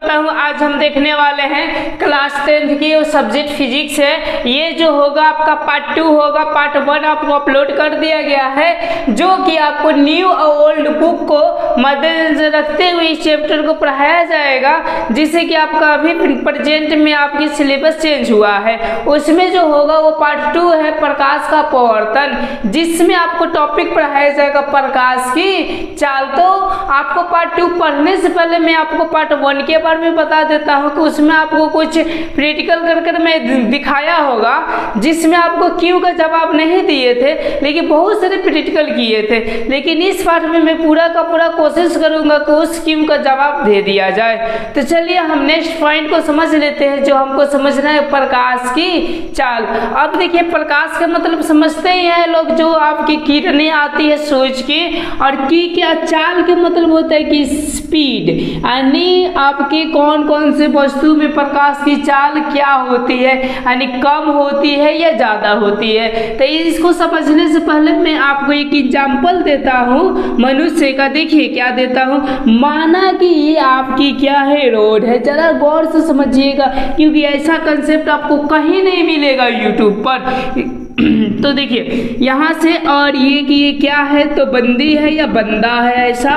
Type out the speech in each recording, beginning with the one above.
हूँ आज हम देखने वाले हैं क्लास 10th की सब्जेक्ट फिजिक्स है। ये जो होगा आपका पार्ट 2 होगा। पार्ट 1 आपको अपलोड कर दिया गया है, जो कि आपको न्यू और ओल्ड बुक को मद्देनजर रखते हुए इस चैप्टर को पढ़ाया जाएगा, जिससे कि आपका अभी प्रेजेंट में आपकी सिलेबस चेंज हुआ है। उसमें जो होगा वो पार्ट 2 है प्रकाश का पवर्तन, जिसमें आपको टॉपिक पढ़ाया जाएगा प्रकाश की चाल। तो आपको पार्ट 2 पढ़ने से पहले मैं आपको पार्ट 1 के बारे में बता देता हूँ कि उसमें आपको कुछ प्रैक्टिकल कर मैं दिखाया होगा, जिसमें आपको क्यों का जवाब नहीं दिए थे, लेकिन बहुत सारे प्रैक्टिकल किए थे। लेकिन इस पार्ट में मैं पूरा का पूरा कोशिश करूंगा कि उस क्यों का जवाब दे दिया जाए। तो चलिए हम नेक्स्ट पॉइंट को समझ लेते हैं, जो हमको समझना है प्रकाश की चाल। अब देखिए प्रकाश का मतलब समझते ही हैं लोग, जो आपकी किरणें आती है सूरज की, और की क्या चाल के मतलब होता है कि स्पीड, यानी आपके कौन कौन से वस्तु में प्रकाश की चाल क्या होती है, यानी कम होती है या ज़्यादा होती है। तो इसको समझने से पहले मैं आपको एक एग्जाम्पल देता हूँ मनुष्य का। देखिए क्या देता हूँ, माना कि ये आपकी क्या है, रोड है। जरा गौर से समझिएगा, क्योंकि ऐसा कंसेप्ट आपको कहीं नहीं मिलेगा यूट्यूब पर। तो देखिए यहाँ से, और ये कि ये क्या है, तो बंदी है या बंदा है ऐसा।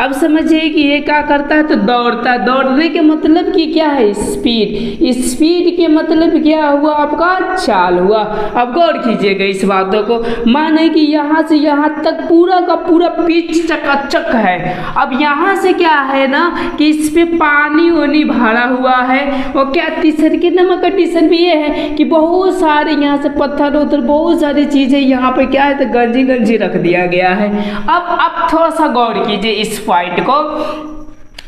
अब समझिए कि ये क्या करता है, तो दौड़ता है। दौड़ने के मतलब कि क्या है, स्पीड। स्पीड के मतलब क्या हुआ, आपका चाल हुआ। अब गौर कीजिएगा इस बातों को। माने कि यहाँ से यहाँ तक पूरा का पूरा पिच चकाचक है। अब यहाँ से क्या है ना कि इस पे पानी ओनी भरा हुआ है, और क्या तीसरे के नंबर कंडीशन भी ये है कि बहुत सारे यहाँ से पत्थर उथर बहुत सारी चीजें यहाँ पे क्या है, तो गंजी गंजी रख दिया गया है। अब थोड़ा सा गौर कीजिए इस पॉइंट को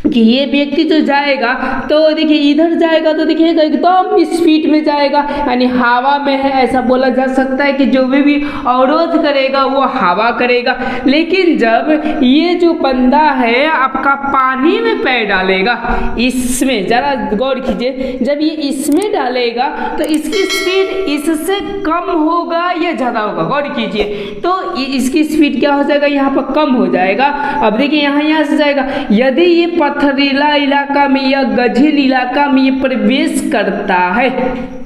कि ये व्यक्ति जो जाएगा, तो देखिए इधर जाएगा तो देखिएगा एकदम स्पीड में जाएगा, यानी हवा में है। ऐसा बोला जा सकता है कि जो भी अवरोध करेगा वो हवा करेगा। लेकिन जब ये जो बंदा है आपका पानी में पैर डालेगा, इसमें जरा गौर कीजिए, जब ये इसमें डालेगा तो इसकी स्पीड इससे कम होगा या ज़्यादा होगा, गौर कीजिए। तो इसकी स्पीड क्या हो जाएगा, यहाँ पर कम हो जाएगा। अब देखिए यहाँ से जाएगा, यदि ये पथरीला इलाका में या गढ़ील इलाका में ये प्रवेश करता है,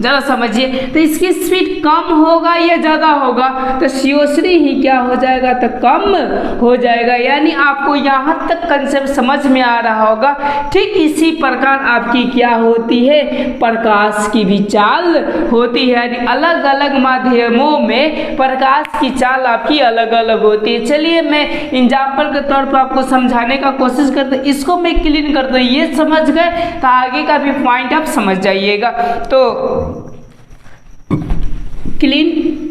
जरा समझिए, तो इसकी स्पीड कम होगा या ज़्यादा होगा, तो सीओ3 ही क्या हो जाएगा, तो कम हो जाएगा। यानी आपको यहाँ तक कंसेप्ट समझ में आ रहा होगा। ठीक इसी प्रकार आपकी क्या होती है, प्रकाश की भी चाल होती है, यानी अलग अलग माध्यमों में प्रकाश की चाल आपकी अलग अलग होती है। चलिए मैं एग्जाम्पल के तौर पर आपको समझाने का कोशिश करते हैं। इसको मैं क्लीन कर दूँ, ये समझ गए तो आगे का भी पॉइंट आप समझ जाइएगा। तो क्लीन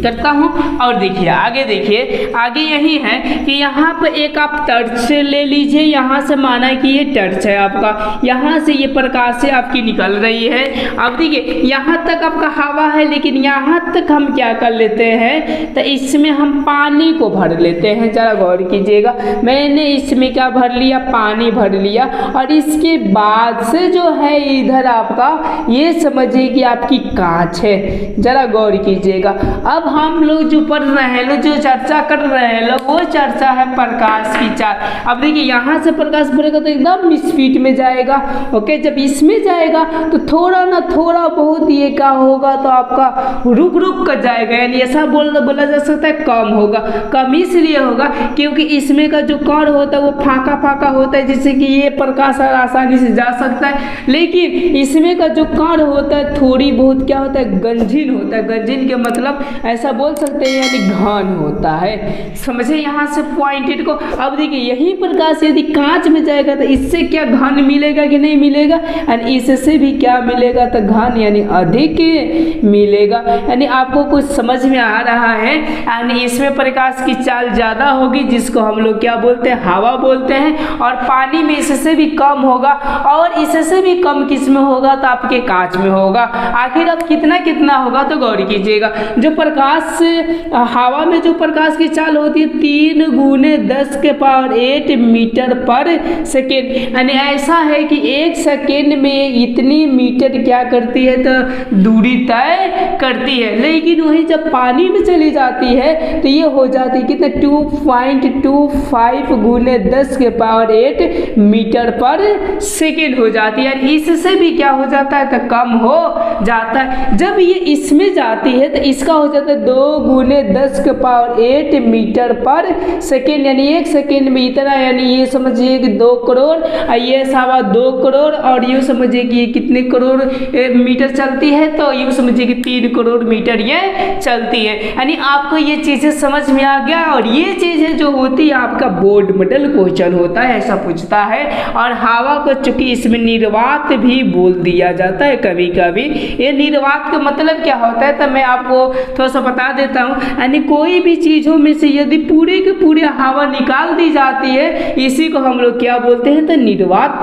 करता हूँ, और देखिए आगे, देखिए आगे यही है कि यहाँ पर एक आप टर्च ले लीजिए। यहाँ से माना कि ये टर्च है आपका, यहाँ से ये प्रकाश से आपकी निकल रही है। अब देखिए यहाँ तक आपका हवा है, लेकिन यहाँ तक हम क्या कर लेते हैं, तो इसमें हम पानी को भर लेते हैं। जरा गौर कीजिएगा, मैंने इसमें क्या भर लिया, पानी भर लिया, और इसके बाद से जो है इधर आपका ये समझिए कि आपकी कांच है। जरा गौर कीजिएगा। अब हम लोग जो पढ़ रहे हैं लोग, जो चर्चा कर रहे हैं लोग, वो चर्चा है प्रकाश की चाल। अब देखिए यहाँ से प्रकाश बढ़ेगा तो एकदम स्पीड में जाएगा। ओके, जब इसमें जाएगा तो थोड़ा ना थोड़ा बहुत ये क्या होगा, तो आपका रुक रुक कर जाएगा, यानी ऐसा बोला जा सकता है कम होगा। कम इसलिए होगा क्योंकि इसमें का जो कण होता है वो फाका फाका होता है, जिससे कि ये प्रकाश आसानी से जा सकता है। लेकिन इसमें का जो कण होता है थोड़ी बहुत क्या होता है, गंजीन होता है। गंजीन के मतलब ऐसा बोल सकते हैं, यानी घन होता है। समझे यहाँ से पॉइंटेड को। अब देखिए यही प्रकाश यदि कांच में जाएगा तो इससे क्या घन मिलेगा कि नहीं मिलेगा, यानी इससे भी क्या मिलेगा, तो घन यानी अधिक मिलेगा। यानी आपको कुछ समझ में आ रहा है, यानी इसमें प्रकाश की चाल ज़्यादा होगी, जिसको हम लोग क्या बोलते हैं, हवा बोलते हैं। और पानी में इससे भी कम होगा, और इससे भी कम किस में होगा, तो आपके कांच में होगा। आखिर अब कितना कितना होगा, तो गौर कीजिएगा। जो जो प्रकाश हवा में जो प्रकाश की चाल होती है 3 × 10⁸ मीटर पर सेकेंड, यानी ऐसा है कि 1 सेकेंड में इतनी मीटर क्या करती है तो दूरी तय करती है। लेकिन वही जब पानी में चली जाती है तो ये हो जाती है कितना 2.25 × 10⁸ मीटर पर सेकेंड हो जाती है। इससे भी क्या हो जाता है तो कम हो जाता है। जब ये इसमें जाती है तो इसका हो जाता है 2 × 10⁸ मीटर पर सेकेंड, यानी 1 सेकेंड में इतना, यानी ये समझिए कि 2 करोड़, ये सवा 2 करोड़, और ये समझिए कि कितने करोड़ मीटर चलती है तो ये समझिए कि 3 करोड़ मीटर ये चलती है। यानी आपको ये चीज़ें समझ में आ गया। और ये चीज़ें जो होती है आपका बोर्ड मॉडल क्वेश्चन होता है, ऐसा पूछता है। और हवा को चूंकि इसमें निर्वात भी बोल दिया जाता है कभी कभी। ये निर्वात का मतलब क्या होता है तो मैं आपको थोड़ा सा बता देता हूँ। यानी कोई भी चीज़ों में से यदि पूरे के पूरे हवा निकाल दी जाती है, इसी को हम लोग क्या बोलते हैं तो निर्वात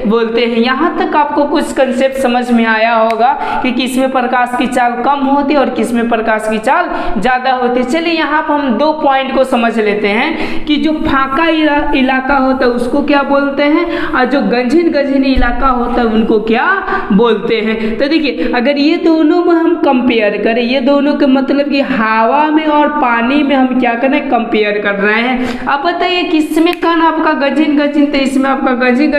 बोलते हैं। यहाँ तक आपको कुछ कंसेप्ट समझ में आया होगा कि किसमें प्रकाश की चाल कम होती है और किसमें प्रकाश की चाल ज़्यादा होती है। चलिए यहाँ पर हम 2 पॉइंट को समझ लेते हैं कि जो फाका इलाका होता है उसको क्या बोलते हैं, और जो गंजीन इलाका होता है उनको क्या बोलते हैं। तो देखिए अगर ये दोनों में हम कंपेयर करें, ये दोनों के मतलब कि हवा में और पानी में हम क्या कर रहे हैं कंपेयर कर रहे हैं। अब बताइए किसमें कण आपका गंजीन तो इसमें आपका गंजीन,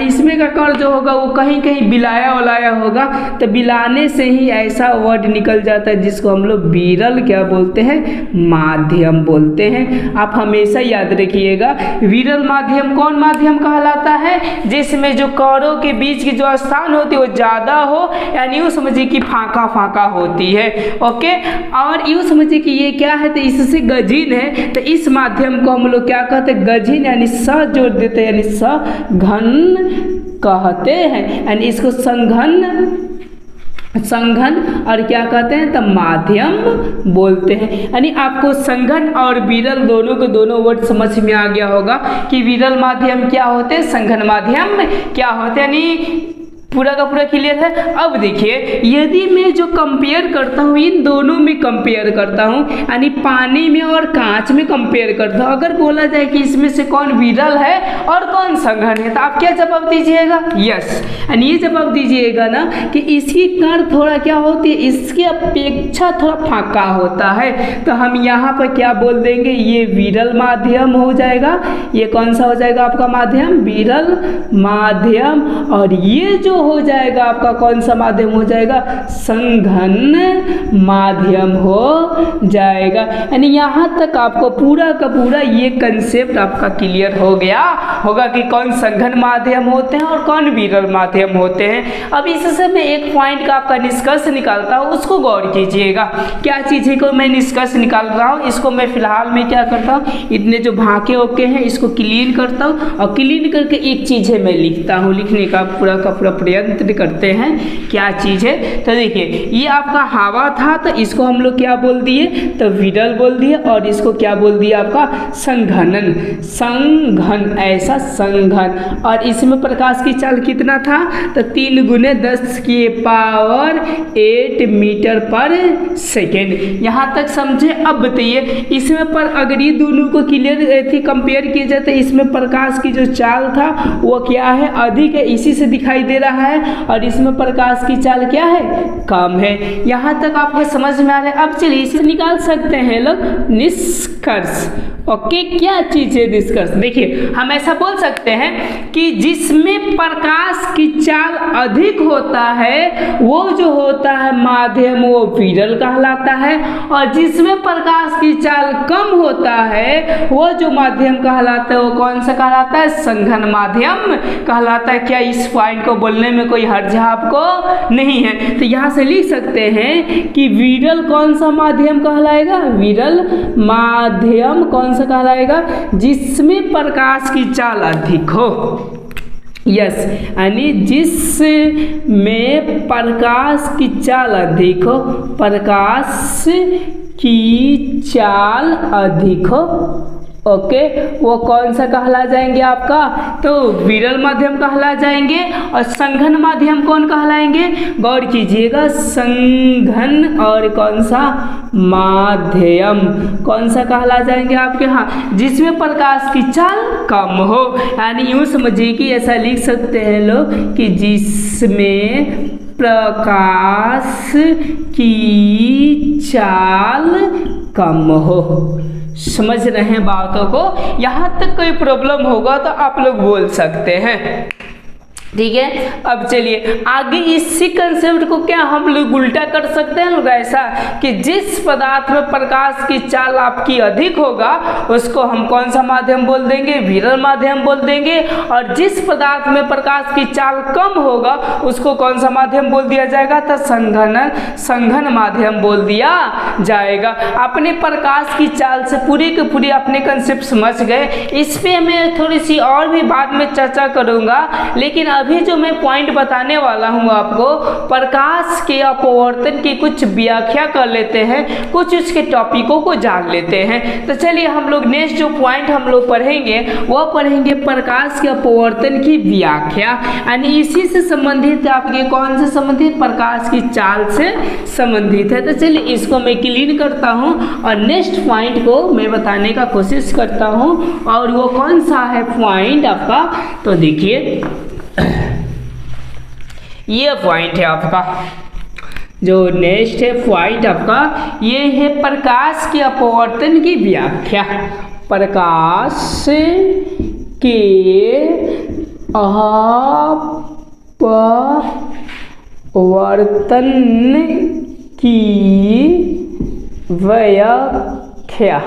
इसमें का कण जो होगा वो कहीं कहीं बिलाया वलाया होगा। तो बिलाने से ही ऐसा वर्ड निकल जाता है जिसको हम लोग विरल क्या बोलते हैं, माध्यम बोलते हैं। आप हमेशा याद रखिएगा विरल माध्यम कौन माध्यम कहलाता है, जिसमें जो कणों के बीच की जो स्थान होती है वो ज़्यादा हो, यानी यूँ समझिए कि फाका होती है। ओके, और यूँ समझिए कि ये क्या है तो इससे गंजीन है, तो इस माध्यम को हम लोग क्या कहते हैं गंजीन, यानी स जोड़ देते हैं, यानी सघन कहते हैं। यानी इसको संघन और क्या कहते हैं तो माध्यम बोलते हैं। यानी आपको संघन और विरल दोनों के दोनों वर्ड समझ में आ गया होगा कि विरल माध्यम क्या होते हैं, संघन माध्यम क्या होते हैं, यानी पूरा का पूरा क्लियर है। अब देखिए यदि मैं जो कंपेयर करता हूँ इन दोनों में कंपेयर करता हूँ, यानी पानी में और कांच में कंपेयर करता हूँ, अगर बोला जाए कि इसमें से कौन विरल है और कौन संघन है तो आप क्या जवाब दीजिएगा, यस। यानी ये जवाब दीजिएगा ना कि इसकी कण थोड़ा क्या होती है, इसकी अपेक्षा थोड़ा फाका होता है, तो हम यहाँ पर क्या बोल देंगे, ये विरल माध्यम हो जाएगा। ये कौन सा हो जाएगा आपका माध्यम, विरल माध्यम। और ये जो हो जाएगा आपका कौन सा माध्यम हो जाएगा, संघन माध्यम हो जाएगा। यानी यहाँ तक आपको पूरा का पूरा ये कंसेप्ट आपका क्लियर हो गया होगा कि कौन संघन माध्यम होते हैं और कौन विरल माध्यम होते हैं। अब इससे मैं एक पॉइंट का आपका निष्कर्ष निकालता हूँ, उसको गौर कीजिएगा। क्या चीज़ को मैं निष्कर्ष निकाल रहा हूँ, इसको मैं फिलहाल में क्या करता हूँ, इतने जो भाके ओके हैं इसको क्लीन करता हूँ, और क्लीन करके एक चीज़ है मैं लिखता हूँ, लिखने का पूरा प्रयत्न करते हैं क्या चीज़ है। तो देखिए ये आपका हवा था तो इसको हम लोग क्या बोल दिए तो विरल बोल दिए, और इसको क्या बोल दिया आपका संघनन, संघन, ऐसा संघन। और इसमें प्रकाश की चाल कितना था तो 3 × 10⁸ मीटर पर सेकेंड। यहाँ तक समझे। अब बताइए इसमें पर अगर ये दोनों को क्लियर थी कंपेयर किया जाए तो इसमें प्रकाश की जो चाल था वो क्या है, अधिक है, इसी से दिखाई दे रहा है, और इसमें प्रकाश की चाल क्या है, कम है। यहाँ तक आपको समझ में आ रहा है। अब चलिए इसे निकाल सकते हैं लोग निष्कर्ष। ओके, क्या चीज है निष्कर्ष, देखिए हम ऐसा बोल सकते हैं कि जिसमें प्रकाश की चाल अधिक होता है वो जो होता है माध्यम वो विरल कहलाता है, और जिसमें प्रकाश की चाल कम होता है वो जो माध्यम कहलाता है वो कौन सा कहलाता है, संघन माध्यम कहलाता है। क्या इस पॉइंट को बोलने में कोई हर्ज आपको नहीं है। तो यहाँ से लिख सकते हैं कि विरल कौन सा माध्यम कहलाएगा, विरल माध्यम कौन सा कहलाएगा, जिसमें प्रकाश की चाल अधिक हो। यस, यानी जिसमें प्रकाश की चाल अधिक हो, प्रकाश की चाल अधिक हो, ओके, वो कौन सा कहला जाएंगे आपका, तो विरल माध्यम कहला जाएंगे। और संघन माध्यम कौन कहलाएंगे, गौर कीजिएगा, संघन और कौन सा माध्यम कौन सा कहला जाएंगे आपके, हाँ, जिसमें प्रकाश की चाल कम हो। यानी यूं समझिए कि ऐसा लिख सकते हैं लोग कि जिसमें प्रकाश की चाल कम हो। समझ रहे हैं बातों को, यहाँ तक कोई प्रॉब्लम होगा तो आप लोग बोल सकते हैं, ठीक है। अब चलिए आगे इसी कंसेप्ट को क्या हम लोग उल्टा कर सकते हैं लोग, ऐसा कि जिस पदार्थ में प्रकाश की चाल आपकी अधिक होगा उसको हम कौन सा माध्यम बोल देंगे, विरल माध्यम बोल देंगे। और जिस पदार्थ में प्रकाश की चाल कम होगा उसको कौन सा माध्यम बोल दिया जाएगा, तो संघन माध्यम बोल दिया जाएगा। अपने प्रकाश की चाल से पूरी के पूरी अपने कंसेप्ट समझ गए। इस पे मैं थोड़ी सी और भी बाद में चर्चा करूंगा, लेकिन अभी जो मैं पॉइंट बताने वाला हूं आपको, प्रकाश के अपवर्तन की कुछ व्याख्या कर लेते हैं, कुछ उसके टॉपिकों को जान लेते हैं। तो चलिए हम लोग नेक्स्ट जो पॉइंट हम लोग पढ़ेंगे वो पढ़ेंगे प्रकाश के अपवर्तन की व्याख्या, यानी इसी से संबंधित आपके कौन से संबंधित, प्रकाश की चाल से संबंधित है। तो चलिए इसको मैं क्लीन करता हूं और नेक्स्ट पॉइंट को मैं बताने का कोशिश करता हूं। और वो कौन सा है पॉइंट आपका, तो देखिए ये पॉइंट है आपका, जो नेक्स्ट है पॉइंट आपका, ये है प्रकाश के अपवर्तन की व्याख्या। प्रकाश के अपवर्तन की व्याख्या।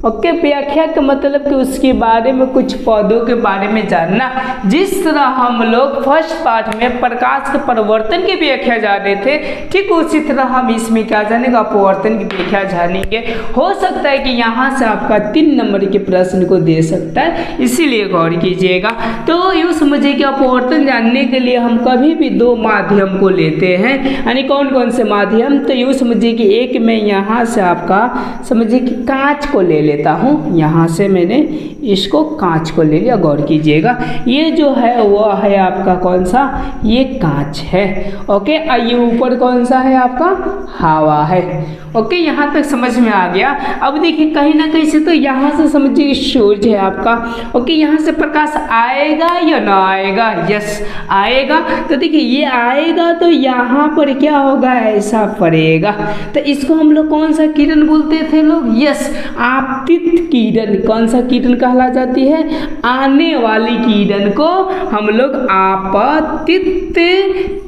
ओके, व्याख्या का मतलब कि उसके बारे में कुछ पौधों के बारे में जानना। जिस तरह हम लोग फर्स्ट पार्ट में प्रकाश के परिवर्तन की व्याख्या जाने थे, ठीक उसी तरह हम इसमें क्या जानेंगे, अपवर्तन की व्याख्या जानेंगे। हो सकता है कि यहाँ से आपका 3 नंबर के प्रश्न को दे सकता है, इसीलिए गौर कीजिएगा। तो यूँ समझिए कि अपवर्तन जानने के लिए हम कभी भी 2 माध्यम को लेते हैं, यानी कौन कौन से माध्यम, तो यूँ समझिए कि एक में यहाँ से आपका समझिए कि कांच को ले लेता हूँ, यहाँ से मैंने इसको कांच को ले लिया। गौर कीजिएगा, ये जो है वो है आपका कौन सा, ये कांच है। ओके, ये ऊपर कौन सा है आपका, हवा है। ओके, यहाँ तक समझ में आ गया। अब देखिए कहीं ना कहीं से तो यहाँ से समझिए सूर्य है आपका। ओके, यहाँ से प्रकाश आएगा या ना आएगा, यस आएगा। तो देखिए ये आएगा तो यहाँ पर क्या होगा, ऐसा पड़ेगा। तो इसको हम लोग कौन सा किरण बोलते थे लोग, यस आपतित किरण। कौन सा किरण कहला जाती है, आने वाली किरण को हम लोग आपतित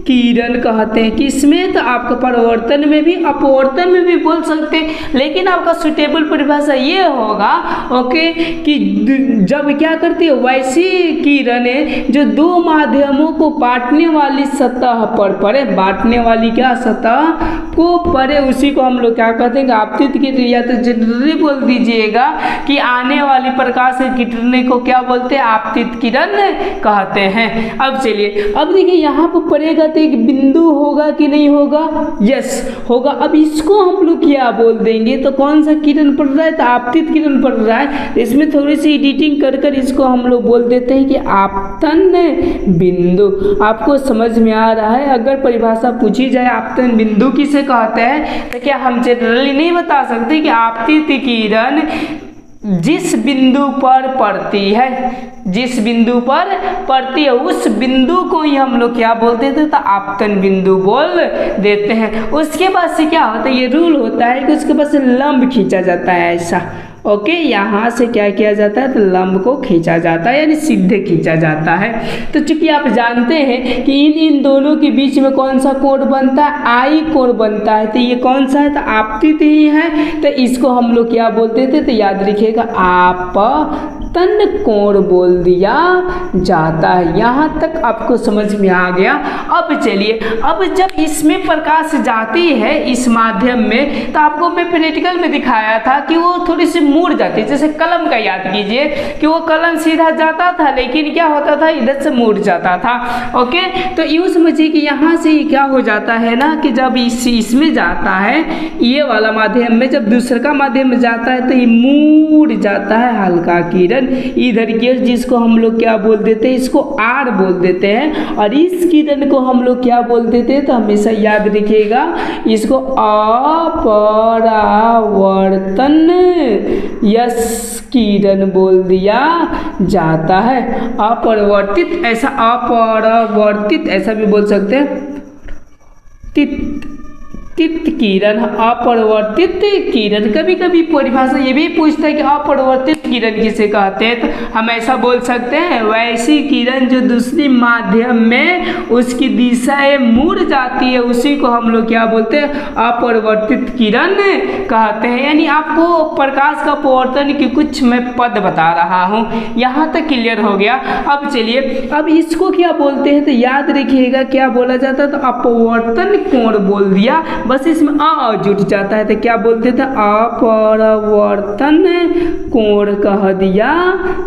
किरण कहते हैं। किसमें, तो आपका परिवर्तन में भी, अपवर्तन में भी बोल सकते हैं, लेकिन आपका सुटेबल परिभाषा ये होगा ओके कि जब क्या करती है, वैसी किरणें जो 2 माध्यमों को बांटने वाली सतह पर पड़े, बांटने वाली क्या सतह को पड़े, उसी को हम लोग क्या कहते हैं, आपतित किरण। या तो जनरली बोल दीजिएगा कि आने वाली प्रकाश की किरणें को क्या बोलते हैं, आपतित किरण कहते हैं। अब चलिए, अब देखिए यहाँ पर पड़ेगा तो एक बिंदु होगा कि नहीं होगा, यस होगा। अब इसको हम लोग क्या बोल देंगे, तो कौन सा किरण पड़ रहा है, तो आपतित किरण पड़ रहा है। इसमें थोड़ी सी एडिटिंग कर कर इसको हम लोग बोल देते हैं कि आपतन बिंदु। आपको समझ में आ रहा है। अगर परिभाषा पूछी जाए आपतन बिंदु किसे कहते हैं, तो क्या हम जनरली नहीं बता सकते कि आपतित किरण जिस बिंदु पर पड़ती है, जिस बिंदु पर पड़ती है उस बिंदु को ही हम लोग क्या बोलते थे, तो आपतन बिंदु बोल देते हैं। उसके बाद से क्या होता है, ये रूल होता है कि उसके बाद से लंब खींचा जाता है ऐसा। ओके, यहाँ से क्या किया जाता है, तो लंब को खींचा जाता है, यानी सीधे खींचा जाता है। तो चूंकि आप जानते हैं कि इन दोनों के बीच में कौन सा कोण बनता है, आई कोण बनता है। तो ये कौन सा है, तो आपतित ही है। तो इसको हम लोग क्या बोलते थे, तो याद रखिएगा आपतन कोण बोल दिया जाता है। यहाँ तक आपको समझ में आ गया। अब चलिए, अब जब इसमें प्रकाश जाती है इस माध्यम में, तो आपको मैं प्रैक्टिकल में दिखाया था कि वो थोड़ी सी मुड़ जाती है। जैसे कलम का याद कीजिए कि वो कलम सीधा जाता था, लेकिन क्या होता था, इधर से मुड़ जाता था। ओके, तो यूँ समझिए कि यहाँ से क्या हो जाता है ना कि जब इसमें जाता है, ये वाला माध्यम में जब दूसरा का माध्यम में जाता है तो ये मुड़ जाता है हल्का किरण इधर की, जिसको हम लोग क्या बोल देते हैं, इसको आर बोल देते हैं। और इस किरण को हम लोग क्या बोल देते हैं, तो हमेशा याद रखिएगा, इसको अपरावर्तन यस किरण बोल दिया जाता है। अपरिवर्तित, ऐसा अपरावर्तित ऐसा भी बोल सकते हैं, तित किरण, अपरिवर्तित किरण। कभी कभी परिभाषा ये भी पूछता है कि अपरिवर्तित किरण किसे कहते हैं, तो हम ऐसा बोल सकते हैं, वैसी किरण जो दूसरी माध्यम में उसकी दिशाएं मुड़ जाती है, उसी को हम लोग क्या बोलते हैं, अपरिवर्तित किरण कहते हैं। यानी आपको प्रकाश का अपवर्तन की कुछ मैं पद बता रहा हूँ। यहाँ तक क्लियर हो गया। अब चलिए, अब इसको क्या बोलते हैं, तो याद रखिएगा क्या बोला जाता है, तो अपवर्तन कोण बोल दिया, बस इसमें आ जुट जाता है, तो क्या बोलते थे, अपवर्तन कोण कह दिया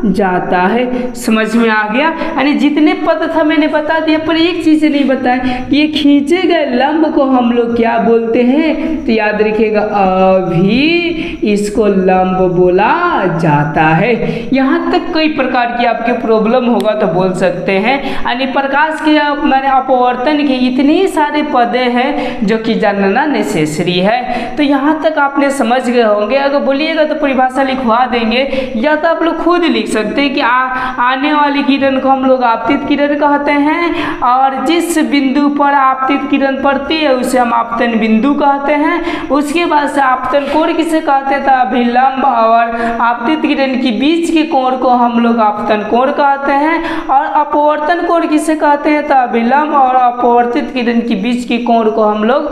जाता है। समझ में आ गया। यानी जितने पद था मैंने बता दिया, पर एक चीज नहीं बताया कि ये खींचे गए लंब को हम लोग क्या बोलते हैं, तो याद रखिएगा अभी इसको लंब बोला जाता है। यहाँ तक कई प्रकार की आपके प्रॉब्लम होगा तो बोल सकते हैं। यानी प्रकाश के मैंने अपवर्तन के इतने सारे पदे हैं जो कि जानना नेसेसरी है। तो यहाँ तक आपने समझ गए होंगे। अगर बोलिएगा तो परिभाषा लिखवा देंगे, या तो आप लोग खुद लिख सकते हैं कि आने वाली किरण को हम लोग आपतित किरण कहते हैं, और जिस बिंदु पर आपतित किरण पड़ती है उसे हम आपतन बिंदु कहते हैं। उसके बाद से आपतन कोण किसे कहते थे, अभिलंब और आपतित किरण के बीच के कोण को हम लोग आपतन कोण कहते हैं। और अपवर्तन कोण किसे कहते हैं, तो अभिलंब और अपवर्तित किरण के बीच के कोण को हम लोग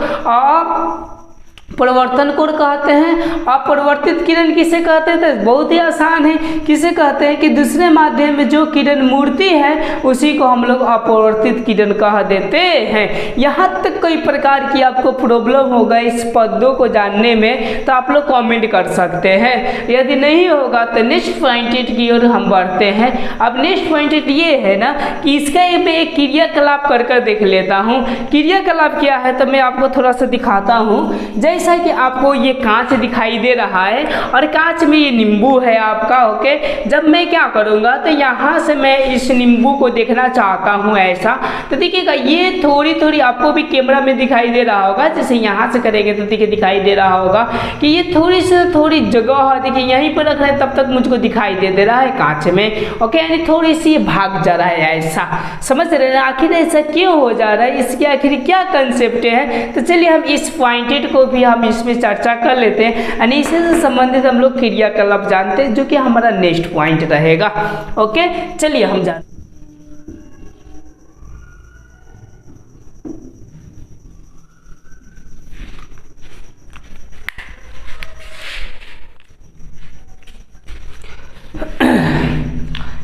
परिवर्तन कोण कहते हैं। अपरिवर्तित किरण किसे कहते थे, बहुत ही आसान है, किसे कहते हैं कि दूसरे माध्यम में जो किरण मुड़ती है उसी को हम लोग अपरिवर्तित किरण कह देते हैं। यहाँ तक कई प्रकार की आपको प्रॉब्लम होगा इस पदों को जानने में, तो आप लोग कमेंट कर सकते हैं। यदि नहीं होगा तो नेक्स्ट पॉइंट की ओर हम बढ़ते हैं। अब नेक्स्ट पॉइंट ये है ना कि इसका एक क्रियाकलाप कर देख लेता हूँ। क्रियाकलाप क्या है तो मैं आपको थोड़ा सा दिखाता हूँ। जैसा कि आपको ये कांच दिखाई दे रहा है और कांच में ये नींबू है आपका। ओके, जब मैं क्या करूँगा तो यहाँ से मैं इस नींबू को देखना चाहता हूँ ऐसा, तो देखिएगा ये थोड़ी थोड़ी आपको भी कैमरा में दिखाई दे रहा होगा। जैसे यहाँ से करेंगे तो देखिए दिखाई दे रहा होगा कि ये थोड़ी से थोड़ी जगह है, देखिए यहीं पर रख रहे हैं तब तक मुझको दिखाई दे रहा है कांच में। ओके, यानी थोड़ी सी भाग जा रहा है ऐसा, समझ रहे हैं। आखिर ऐसा क्यों हो जा रहा है, इसके आखिर क्या कंसेप्ट है, तो चलिए हम इस पॉइंटेड को भी हम इसमें चर्चा कर लेते हैं। यानी इससे संबंधित हम लोग क्रियाकलाप जानते हैं, जो कि हमारा नेक्स्ट पॉइंट रहेगा। ओके, चलिए हम जानते हैं।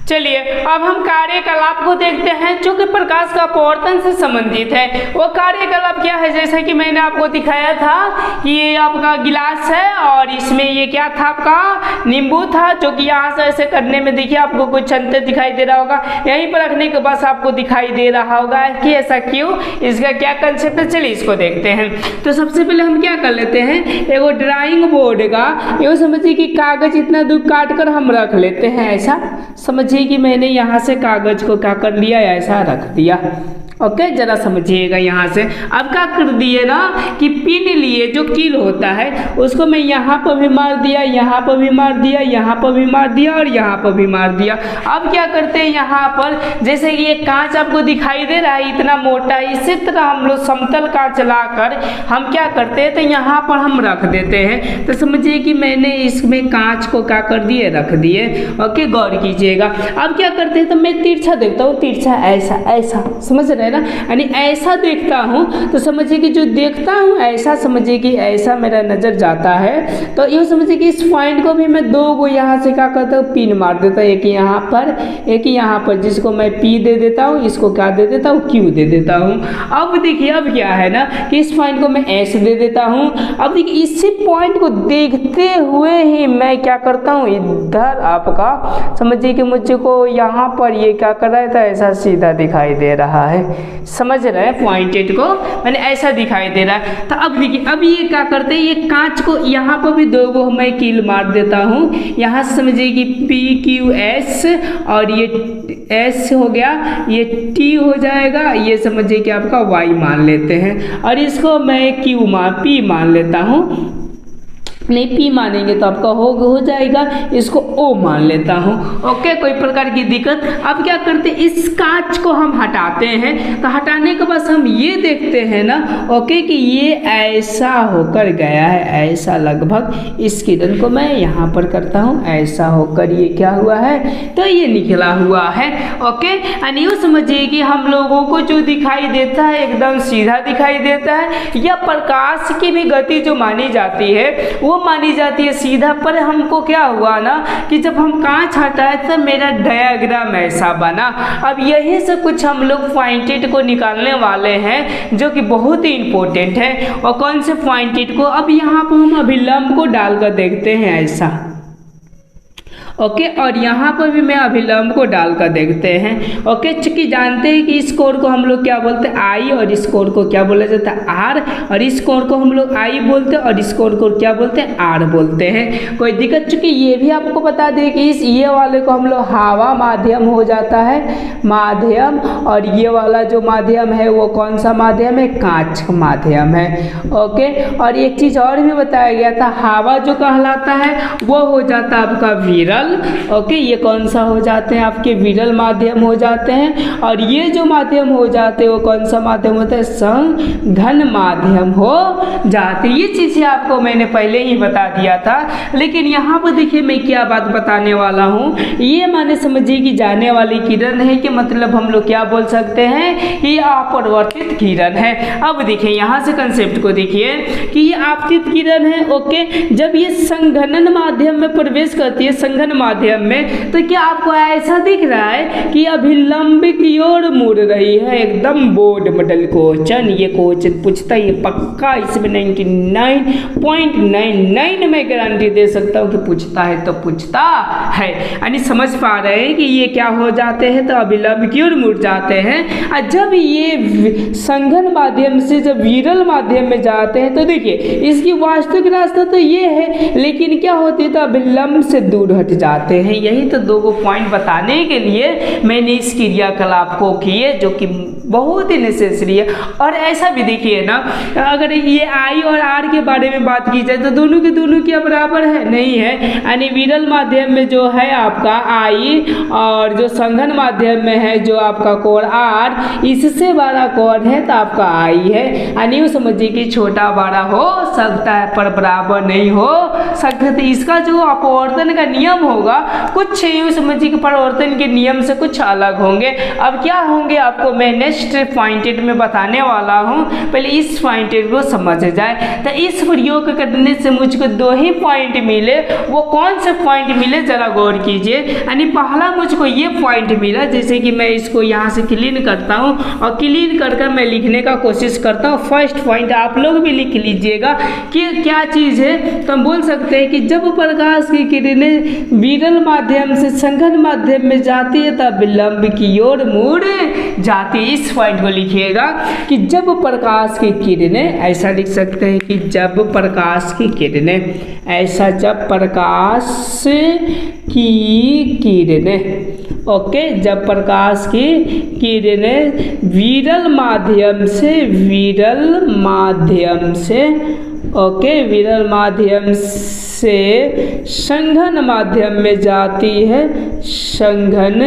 चलिए अब हम कार्यकलाप को देखते हैं जो कि प्रकाश का अपवर्तन से संबंधित है। वो कार्यकलाप क्या है, जैसे कि मैंने आपको दिखाया था कि ये आपका गिलास है और इसमें ये क्या था, आपका नींबू था, जो कि यहाँ से ऐसे करने में देखिए आपको कुछ अंतर दिखाई दे रहा होगा। यहीं पर रखने के बाद आपको दिखाई दे रहा होगा कि ऐसा क्यों, इसका क्या कंसेप्ट है, चलिए इसको देखते हैं। तो सबसे पहले हम क्या कर लेते हैं, एगो ड्राइंग बोर्ड का ये समझिए कि कागज इतना दूर काट कर हम रख लेते हैं। ऐसा समझिए कि मैंने यहाँ से कागज को क्या कर लिया, ऐसा रख दिया। ओके, जरा समझिएगा यहाँ से। अब क्या कर दिए ना कि पिन लिए जो कील होता है उसको मैं यहाँ पर भी मार दिया, यहाँ पर भी मार दिया, यहाँ पर भी मार दिया और यहाँ पर भी मार दिया। अब क्या करते हैं, यहाँ पर जैसे कि ये कांच आपको दिखाई दे रहा है इतना मोटा है, इसी तरह हम लोग समतल कांच लाकर हम क्या करते हैं तो यहाँ पर हम रख देते हैं। तो समझिए कि मैंने इसमें कांच को क्या कर दिए, रख दिए। ओके, गौर कीजिएगा। अब क्या करते हैं तो मैं तिरछा देखता हूँ, तिरछा ऐसा ऐसा, समझ रहे रहे ना, यानी ऐसा देखता हूँ तो समझिए कि जो देखता हूँ ऐसा, समझिए कि ऐसा मेरा नज़र जाता है, तो यूँ समझिए कि इस पॉइंट को भी मैं 2 को यहाँ से क्या करता हूँ, पिन मार देता हूँ, एक यहाँ पर एक यहाँ पर, जिसको मैं P दे देता हूँ, इसको क्या दे देता हूँ, Q दे देता हूँ। अब देखिए अब क्या है ना कि इस पॉइंट को मैं S दे देता हूँ। अब देखिए इसी पॉइंट को देखते हुए ही मैं क्या करता हूँ, इधर आपका समझिए कि मुझको यहाँ पर ये क्या कर रहा था, ऐसा सीधा दिखाई दे रहा है, समझ रहे हैं पॉइंटेड को, मैंने ऐसा दिखाई दे रहा है। तो अब देखिए अब ये क्या करते हैं, ये कांच को यहाँ पर भी 2 को मैं कील मार देता हूँ, यहाँ से समझिए कि PQS और ये S हो गया, ये T हो जाएगा, ये समझिए कि आपका Y मान लेते हैं, और इसको मैं P मान लेता हूँ, नहीं P मानेंगे तो आपका हो जाएगा, इसको O मान लेता हूँ। ओके, कोई प्रकार की दिक्कत। अब क्या करते हैं, इस कांच को हम हटाते हैं, तो हटाने के बाद हम ये देखते हैं ना, ओके, कि ये ऐसा होकर गया है, ऐसा लगभग इस किरण को मैं यहाँ पर करता हूँ, ऐसा होकर ये क्या हुआ है, तो ये निकला हुआ है। ओके, एंड यूँ समझिए कि हम लोगों को जो दिखाई देता है एकदम सीधा दिखाई देता है, या प्रकाश की भी गति जो मानी जाती है वो मानी जाती है सीधा, पर हमको क्या हुआ ना कि जब हम कांच हटाए तो मेरा डायग्राम ऐसा बना। अब यही से कुछ हम लोग पॉइंटेड को निकालने वाले हैं जो कि बहुत ही इंपॉर्टेंट है। और कौन से पॉइंटेड को, अब यहाँ पर हम अभिलंब को डालकर देखते हैं ऐसा, ओके, और यहाँ पर भी मैं अभिलंब को डालकर देखते हैं। ओके, चूंकि जानते हैं कि इस कोण को हम लोग क्या बोलते हैं, आई, और इस कोण को क्या बोला जाता है, आर, और इस कोण को हम लोग आई बोलते हैं और इस कोण को क्या बोलते हैं, आर बोलते हैं। कोई दिक्कत, चूंकि ये भी आपको बता दें कि इस ये वाले को हम लोग हवा माध्यम हो जाता है, माध्यम, और ये वाला जो माध्यम है वो कौन सा माध्यम है, कांच माध्यम है। ओके, और एक चीज़ और भी बताया गया था, हवा जो कहलाता है वो हो जाता है आपका विरल। ओके, ये कौन सा हो जाते हैं, आपके विरल माध्यम हो जाते हैं, और ये जो माध्यम हो जाते हैं वो कौन सा माध्यम होता है, संघन माध्यम हो जाते। ये चीज़ें आपको मैंने पहले ही बता दिया था, लेकिन यहाँ पर देखिए मैं क्या बात बताने वाला हूँ, ये माने समझिए कि जाने वाली किरण है, कि मतलब हम लोग क्या बोल सकते हैं, ये अपरिवर्तित किरण है। अब देखिए यहाँ से कंसेप्ट को देखिए कि ये आपतित किरण है। ओके, जब ये संघनन माध्यम में प्रवेश करती है, संघन माध्यम में, तो क्या आपको ऐसा दिख रहा है कि अभिलंब की ओर मुड़ रही है, एकदम बोर्ड मॉडल क्वेश्चन। ये क्वेश्चन पूछता है, ये पक्का, इसमें 99.99 मैं गारंटी दे सकता हूँ कि पूछता है तो पूछता है। यानी समझ पा रहे हैं कि ये क्या हो जाते हैं, तो अभिलंब की ओर मुड़ जाते हैं। और जब ये संघन माध्यम से जब विरल माध्यम में जाते हैं, तो देखिए इसकी वास्तविक रास्ता तो ये है, लेकिन क्या होती है, तो अभिलंब से दूर हट जाते हैं। यही तो 2 पॉइंट बताने के लिए मैंने इस क्रियाकलाप को किए, जो कि बहुत ही नेसेसरी है। और ऐसा भी देखिए ना, अगर ये आई और आर के बारे में बात की जाए तो दोनों की बराबर है, नहीं है। यानी विरल माध्यम में जो है आपका आई, और जो संघन माध्यम में है जो आपका कोण आर, इससे बड़ा कोण है तो आपका आई है। यानी वो समझिए कि छोटा बड़ा हो सकता है पर बराबर नहीं हो सकता। तो इसका जो अपवर्तन का नियम होगा कुछ यूँ समझिए कि परिवर्तन के नियम से कुछ अलग होंगे। अब क्या होंगे आपको मैं नेक्स्ट पॉइंटेड में बताने वाला हूँ, पहले इस पॉइंटेड को समझ जाए। तो इस प्रयोग करने से मुझको 2 ही पॉइंट मिले, वो कौन से पॉइंट मिले जरा गौर कीजिए। यानी पहला मुझको ये पॉइंट मिला, जैसे कि मैं इसको यहाँ से क्लीन करता हूँ और क्लीन कर मैं लिखने का कोशिश करता हूँ। फर्स्ट पॉइंट आप लोग भी लिख लीजिएगा कि क्या चीज़ है। तो हम बोल सकते हैं कि जब प्रकाश की किरणें विरल माध्यम से संघन माध्यम में जाती है तब विलंब की ओर मुड़ जाती है। इस पॉइंट को लिखिएगा कि जब प्रकाश की किरणें, ऐसा लिख सकते हैं कि जब प्रकाश की किरणें, ऐसा जब प्रकाश की किरणें, ओके, जब प्रकाश की किरणें विरल माध्यम से ओके, विरल माध्यम से संघन माध्यम में जाती है, संघन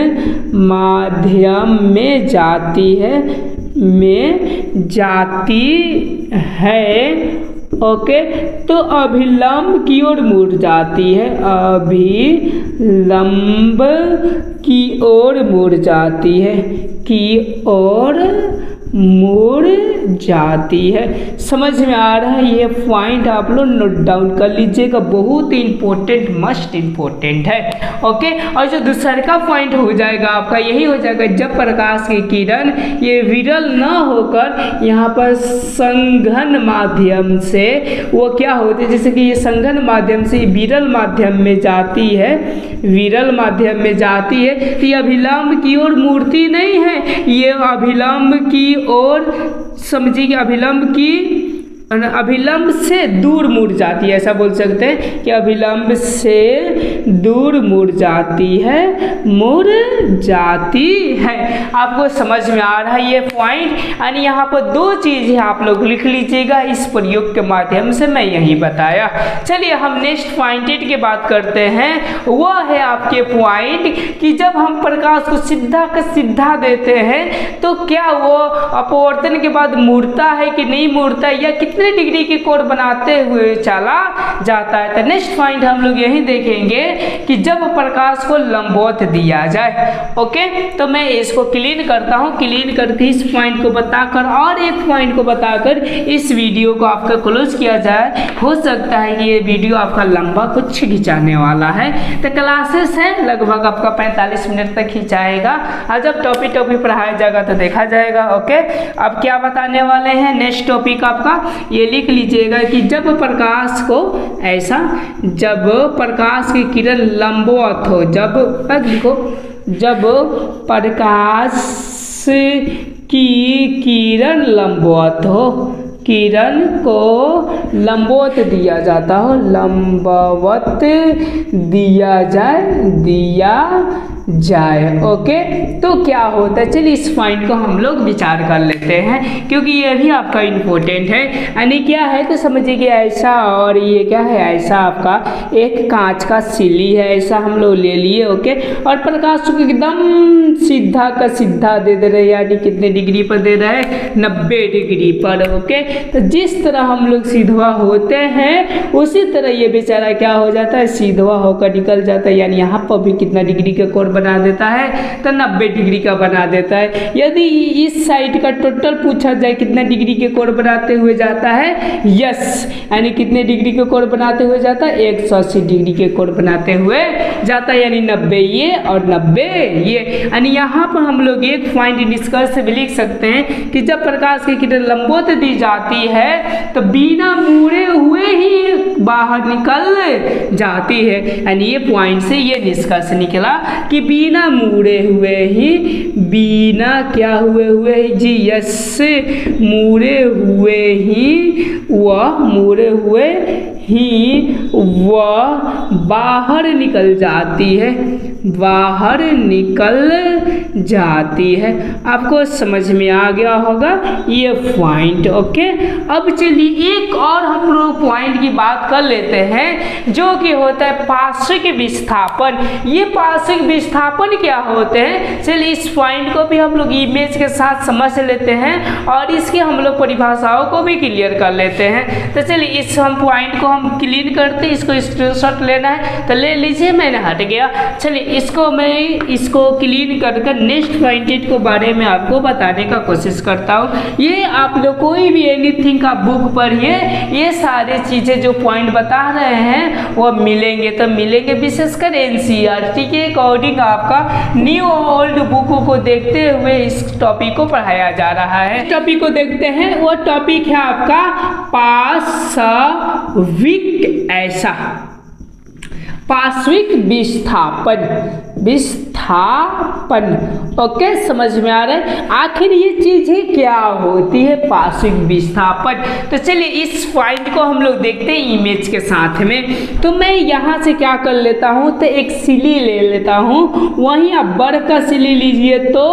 माध्यम में जाती है, ओके, तो अभिलंब की ओर मुड़ जाती है, अभिलंब की ओर मुड़ जाती है, की ओर मुड़ जाती है। समझ में आ रहा है? ये पॉइंट आप लोग नोट डाउन कर लीजिएगा, बहुत इंपॉर्टेंट, मस्ट इंपॉर्टेंट है। ओके, और जो दूसरा का पॉइंट हो जाएगा आपका यही हो जाएगा, जब प्रकाश की किरण ये विरल न होकर यहाँ पर संघन माध्यम से वो क्या होती है, जैसे कि ये संघन माध्यम से विरल माध्यम में जाती है, विरल माध्यम में जाती है, तो ये अभिलंब की ओर मुड़ती नहीं है, ये अभिलंब की ओर, समझिए अभिलंब से दूर मुड़ जाती है, ऐसा बोल सकते हैं कि अभिलंब से दूर मुड़ जाती है, मुड़ जाती है। आपको समझ में आ रहा है ये पॉइंट? यानी यहाँ पर दो चीज़ें आप लोग लिख लीजिएगा, इस प्रयोग के माध्यम से मैं यही बताया। चलिए हम नेक्स्ट पॉइंटेड की बात करते हैं। वो है आपके पॉइंट कि जब हम प्रकाश को सीधा का सीधा देते हैं तो क्या वो अपवर्तन के बाद मुड़ता है कि नहीं मुड़ता है, या कितने डिग्री के कोण बनाते हुए चला जाता है। तो नेक्स्ट पॉइंट हम लोग यही देखेंगे कि जब प्रकाश को लंबवत दिया जाए। ओके, तो मैं इसको क्लीन करता हूँ, क्लीन करके इस पॉइंट को बताकर और एक पॉइंट को बताकर इस वीडियो को आपका क्लोज किया जाए। हो सकता है कि ये वीडियो आपका लंबा कुछ खिंचाने वाला है। तो क्लासेस है लगभग आपका 45 मिनट तक खिंचाएगा, और जब टॉपिक पढ़ाया जाएगा तो देखा जाएगा। ओके, अब क्या बताने वाले हैं, नेक्स्ट टॉपिक आपका ये लिख लीजिएगा कि जब प्रकाश को ऐसा, जब प्रकाश की किरण लंबवत हो, जब लिखो, जब प्रकाश की किरण लंबवत हो, किरण को लंबवत दिया जाता हो, लंबवत दिया जाए। ओके, तो क्या होता है, चलिए इस पॉइंट को हम लोग विचार कर लेते हैं, क्योंकि ये भी आपका इम्पोर्टेंट है। यानी क्या है तो समझिए कि ऐसा, और ये क्या है, ऐसा आपका एक कांच का सिली है, ऐसा हम लोग ले लिए। ओके, और प्रकाश को एकदम सीधा का सीधा दे रहे हैं, यानी कितने डिग्री पर दे रहे हैं, 90 डिग्री पर। ओके, तो जिस तरह हम लोग सीधा होते हैं उसी तरह ये बेचारा क्या हो जाता है, सीधा होकर निकल जाता है। यानी यहाँ पर भी कितना डिग्री का कोण बना देता है, तो 90 डिग्री का बना देता है। यदि इस साइड का टोटल पूछा जाए कितना डिग्री के कोण बनाते हुए जाता है, यस, यानी कितने डिग्री के कोण बनाते हुए जाता है, 180 डिग्री के कोण बनाते हुए जाता है। यानी 90 ये और 90 ये। यानी यहाँ पर हम लोग एक पॉइंट निष्कर्ष भी लिख सकते हैं कि जब प्रकाश की किरण लंबवत दी जाती है तो बिना मुड़े हुए ही बाहर निकल जाती है। यानी ये पॉइंट से ये निष्कर्ष निकला कि बिना मुड़े हुए ही, बिना क्या हुए जी, यस, मुड़े हुए ही वह बाहर निकल जाती है, बाहर निकल जाती है। आपको समझ में आ गया होगा ये पॉइंट। ओके, अब चलिए एक और हम लोग पॉइंट की बात कर लेते हैं, जो कि होता है पार्श्विक विस्थापन। ये पार्श्विक विस्थापन क्या होते हैं, चलिए इस पॉइंट को भी हम लोग इमेज के साथ समझ लेते हैं और इसकी हम लोग परिभाषाओं को भी क्लियर कर लेते हैं। तो चलिए इस हम पॉइंट को हम क्लीन करते हैं, इसको स्क्रीनशॉट लेना है तो ले लीजिए, मैंने हट गया। चलिए इसको क्लीन कर नेक्स्ट पॉइंट को बारे में आपको बताने का कोशिश करता हूँ। ये आप लोग कोई भी एनीथिंग का बुक पढ़िए, ये सारे चीज़ें जो पॉइंट बता रहे हैं वो मिलेंगे, तो मिलेंगे विशेषकर एनसीईआरटी के अकॉर्डिंग आपका न्यू ओल्ड बुकों को देखते हुए इस टॉपिक को पढ़ाया जा रहा है। टॉपिक को देखते हैं, वो टॉपिक है आपका पार्श्विक ऐसा, पार्श्विक विस्थापन। ओके, समझ में आ रहा है। आखिर ये चीजें क्या होती है पार्श्विक विस्थापन, तो चलिए इस पॉइंट को हम लोग देखते हैं इमेज के साथ में। तो मैं यहाँ से क्या कर लेता हूँ, तो एक सिली ले लेता हूँ, वहीं आप बर्फ का सिली लीजिए तो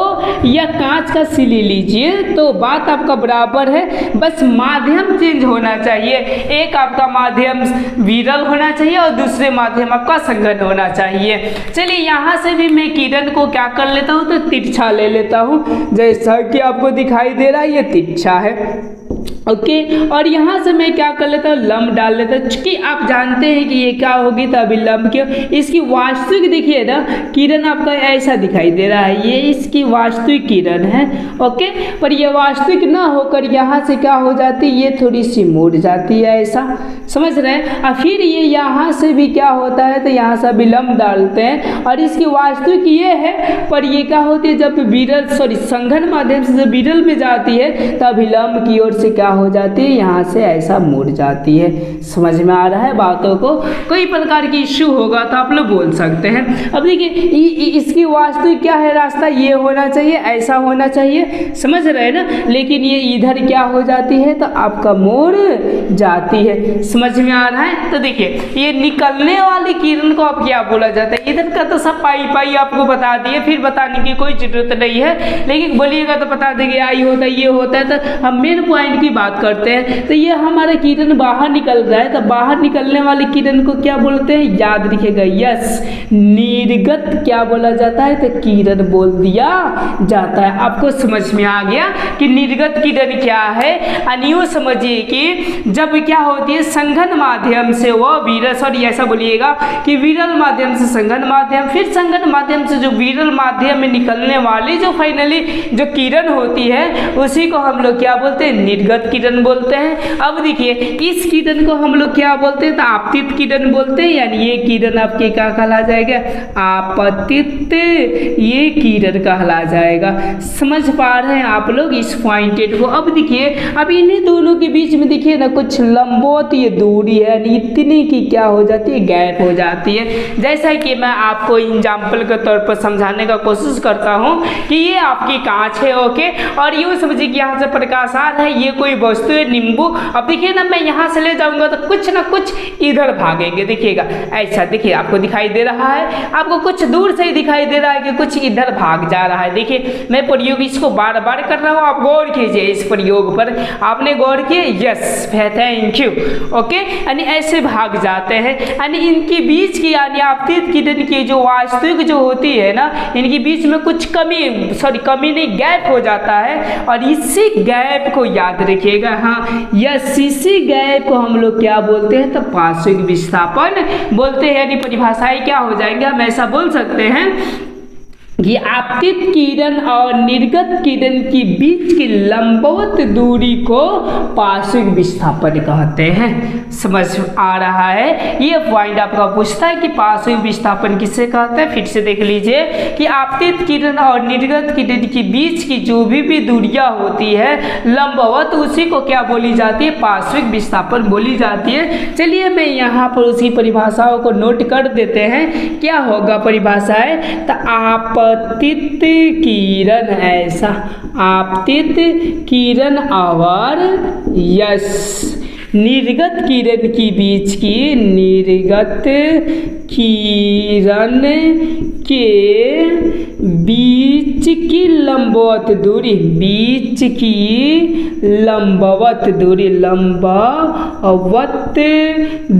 या कांच का सिली लीजिए तो बात आपका बराबर है, बस माध्यम चेंज होना चाहिए। एक आपका माध्यम विरल होना चाहिए और दूसरे माध्यम आपका संघन होना चाहिए। चलिए यहाँ से भी मैं किरण को क्या कर लेता हूँ, तो तिरछा ले लेता हूँ, जैसा कि आपको दिखाई दे रहा है ये तिरछा है। ओके और यहाँ से मैं क्या कर लेता हूँ, लंब डाल लेता हूँ। चूंकि आप जानते हैं कि ये क्या होगी, तो अभी लंब क्यों, इसकी वास्तविक देखिए ना किरण आपका ऐसा दिखाई दे रहा है, ये इसकी वास्तविक किरण है। ओके पर ये वास्तविक ना होकर यहाँ से क्या हो जाती है, ये थोड़ी सी मुड़ जाती है, ऐसा समझ रहे हैं। और फिर ये यहाँ से भी क्या होता है, तो यहाँ से विलंब डालते हैं और इसकी वास्तविक ये है, पर ये क्या होती है जब विरल संघन माध्यम से जब विरल में जाती है तब विलंब की ओर से क्या हो जाती है, यहाँ से ऐसा मुड़ जाती है। समझ में आ रहा है बातों को। कोई प्रकार की इश्यू होगा तो आप लोग बोल सकते हैं। अब देखिए इसकी वास्तविक क्या है रास्ता, ये होना चाहिए, ऐसा होना चाहिए, समझ रहे हैं ना, लेकिन ये इधर क्या हो जाती है, तो आपका मुड़ जाती है। समझ में आ रहा है। तो देखिए ये निकलने वाली किरण को अब क्या बोला जाता है, इधर का तो सब पाई पाई आपको बता दिए, फिर बताने की कोई जरूरत नहीं है, लेकिन बोलिएगा तो बता देंगे आई होता है, ये होता है। तो हम मेन पॉइंट की बात करते हैं। तो ये हमारा किरण बाहर निकल रहा है, तो बाहर निकलने वाली किरण को क्या बोलते हैं, याद रखिएगा, यस निर्गत क्या बोला जाता है, तो किरण बोल दिया जाता है। आपको समझ में आ गया कि निर्गत किरण क्या है। अनियो समझिए कि जब क्या होती है संघन माध्यम से वह विरल, सॉरी ऐसा बोलिएगा कि विरल माध्यम से संघन माध्यम, फिर संघन माध्यम से जो विरल माध्यम में निकलने वाली जो फाइनली जो किरण होती है उसी को हम लोग क्या बोलते हैं, निर्गत किरण बोलते हैं। अब देखिए इस किरण को हम लोग क्या बोलते हैं, तो आपतित किरण बोलते हैं, यानी ये किरण आपके क्या कहला जाएगा, आपतित ये किरण कहला जाएगा। समझ पा रहे हैं आप लोग इस पॉइंटेड को। अब देखिए अब इन्हीं दोनों के बीच में देखिए ना कुछ लंबवत ये दूरी है, इतनी की क्या हो जाती है, गैप हो जाती है। जैसा कि मैं आपको एग्जाम्पल के तौर पर समझाने का कोशिश करता हूँ कि ये आपकी कांच है, ओके, और यूँ समझिए कि यहाँ से प्रकाश आ रहा है, ये कोई वस्तु है नींबू। अब देखिए ना मैं यहाँ से ले जाऊंगा तो कुछ ना कुछ इधर भागेंगे, देखिएगा ऐसा, देखिए आपको दिखाई दे रहा है, आपको कुछ दूर से ही दिखाई दे रहा है कि कुछ इधर भाग जा रहा है। देखिए मैं प्रयोग इसको बार बार कर रहा हूँ, आप गौर कीजिए इस प्रयोग पर। आपने गौर किए, यस थैंक यू, ओके, यानी ऐसे भाग जाते हैं, यानी इनके बीच की यानी आपतित किरण की जो वास्तविक जो होती है ना, इनके बीच में कुछ कमी, सॉरी कमी नहीं, गैप हो जाता है। और इसी गैप को याद रखिएगा, हाँ यस इसी गैप को हम लोग क्या बोलते हैं, तो पार्श्विक विस्थापन बोलते हैं। यानी परिभाषाएं क्या हो जाएंगे, हम ऐसा बोल सकते हैं कि आपतित किरण और निर्गत किरण के बीच की लंबवत दूरी को पार्श्विक विस्थापन कहते हैं। समझ आ रहा है। ये पॉइंट आपका पूछता है कि पार्श्विक विस्थापन किसे कहते हैं। फिर से देख लीजिए कि आपतित किरण और निर्गत किरण के बीच की जो भी दूरियां होती है लंबवत, उसी को क्या बोली जाती है, पार्श्विक विस्थापन बोली जाती है। चलिए मैं यहाँ पर उसी परिभाषाओं को नोट कर देते हैं। क्या होगा परिभाषाएं, तो आपतित किरण, ऐसा आपतित किरण और यस निर्गत किरण के बीच की, निर्गत किरण के बीच की लंबवत दूरी, बीच की लंबवत दूरी, लंबवत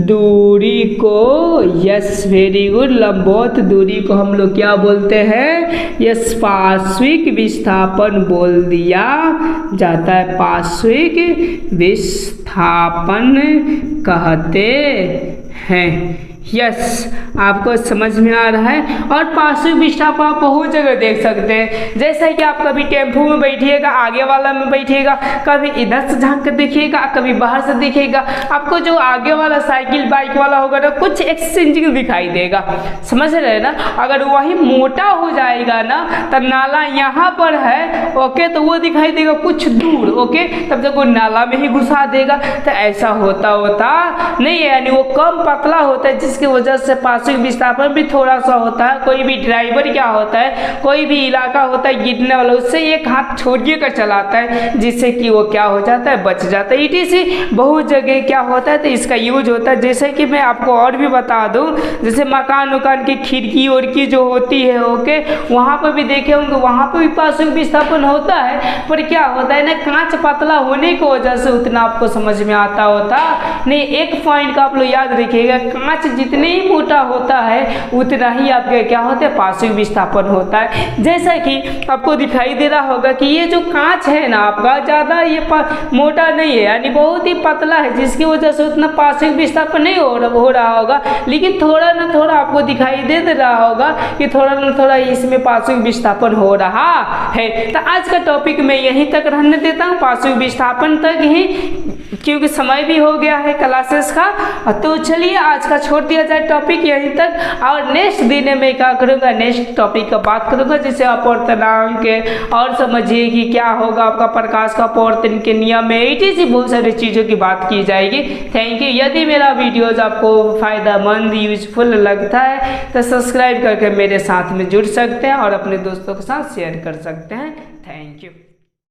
दूरी को, यस वेरी गुड, लंबवत दूरी को हम लोग क्या बोलते हैं, यस पार्श्विक विस्थापन बोल दिया जाता है, पार्श्विक विस्थापन कहते हैं। यस आपको समझ में आ रहा है। और पार्श्विक विस्थापन आप बहुत जगह देख सकते हैं, जैसे कि आप कभी टेम्पो में बैठिएगा, आगे वाला में बैठिएगा, कभी इधर से झांक कर देखिएगा, कभी बाहर से देखिएगा, आपको जो आगे वाला साइकिल बाइक वाला होगा ना कुछ एक्सचेंजिंग दिखाई देगा। समझ रहे हैं ना। अगर वही मोटा हो जाएगा ना तब नाला यहाँ पर है, ओके, तो वो दिखाई देगा कुछ दूर, ओके, तब तक वो नाला में ही घुसा देगा। तो ऐसा होता नहीं है, यानी वो कम पतला होता है, जिसकी वजह से पार्श्विक विस्थापन भी थोड़ा सा होता है। कोई भी ड्राइवर क्या होता है, कोई भी इलाका होता है गिरने वाला, उससे एक हाथ छोड़िए कर चलाता है, जिससे कि वो क्या हो जाता है, बच जाता है। इसी बहुत जगह क्या होता है तो इसका यूज होता है। जैसे कि मैं आपको और भी बता दूं, जैसे मकान उकान की खिड़की और की जो होती है, ओके, वहाँ पर भी देखे होंगे, वहाँ पर भी पार्श्विक विस्थापन होता है। पर क्या होता है ना, कांच पतला होने की वजह से उतना आपको समझ में आता होता नहीं। एक पॉइंट का आप लोग याद रखिएगा, कांच जितने ही मोटा होता है उतना ही आपका क्या होता है, पार्श्विक विस्थापन होता है। जैसा कि आपको दिखाई दे रहा होगा कि ये जो कांच है ना आपका, ज़्यादा ये मोटा नहीं है, यानी बहुत ही पतला है, जिसकी वजह से उतना पार्श्विक विस्थापन नहीं हो रहा होगा, लेकिन थोड़ा ना थोड़ा आपको दिखाई दे रहा होगा कि थोड़ा ना थोड़ा इसमें पार्श्विक विस्थापन हो रहा है। तो आज का टॉपिक मैं यहीं तक रहने देता हूँ, पार्श्विक विस्थापन तक ही, क्योंकि समय भी हो गया है क्लासेस का। तो चलिए आज का छोड़ दिया जाए टॉपिक यहीं तक, और नेक्स्ट दिन मैं क्या करूँगा, नेक्स्ट टॉपिक का बात करूँगा, जैसे अपवर्तनांक के, और समझिए कि क्या होगा आपका प्रकाश का अपवर्तन के नियम में, इसी बहुत सारी चीज़ों की बात की जाएगी। Thank you. यदि मेरा वीडियोज आपको फ़ायदेमंद यूजफुल लगता है तो सब्सक्राइब करके मेरे साथ में जुड़ सकते हैं और अपने दोस्तों के साथ शेयर कर सकते हैं।